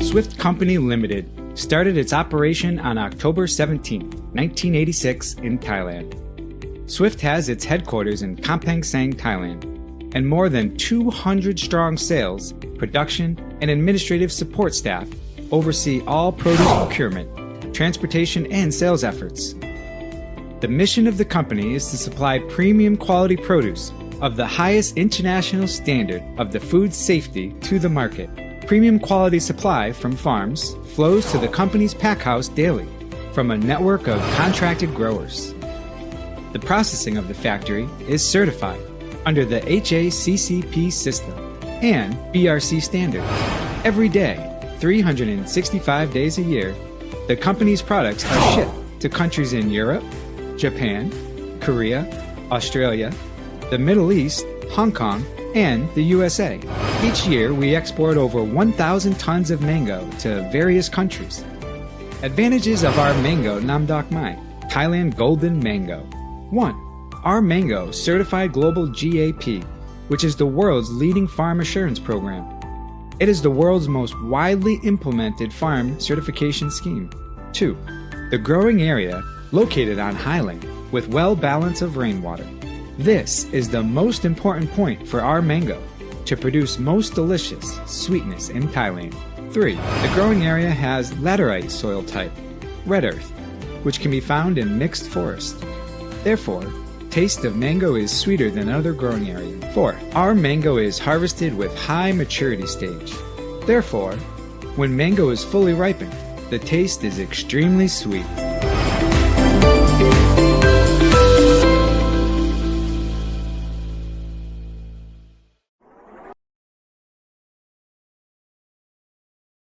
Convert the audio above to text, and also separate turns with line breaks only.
Swift Company Limited started its operation on October 17, 1986 in Thailand. Swift has its headquarters in Kamphaeng Sang, Thailand, and more than 200 strong sales, production, and administrative support staff oversee all produce procurement, transportation, and sales efforts. The mission of the company is to supply premium quality produce of the highest international standard of the food safety to the market. Premium quality supply from farms flows to the company's packhouse daily from a network of contracted growers. The processing of the factory is certified under the HACCP system and BRC standard. Every day, 365 days a year, the company's products are shipped to countries in Europe, Japan, Korea, Australia, the Middle East, Hong Kong, and the USA. Each year, we export over 1,000 tons of mango to various countries. Advantages of our mango Nam Doc Mai, Thailand Golden Mango. 1. Our mango certified global GAP, which is the world's leading farm assurance program. It is the world's most widely implemented farm certification scheme. 2. The growing area located on highland with well balance of rainwater. This is the most important point for our mango, to produce most delicious sweetness in Thailand. 3. The growing area has laterite soil type, red earth, which can be found in mixed forest. Therefore, taste of mango is sweeter than other growing areas. 4. Our mango is harvested with high maturity stage. Therefore, when mango is fully ripened, the taste is extremely sweet.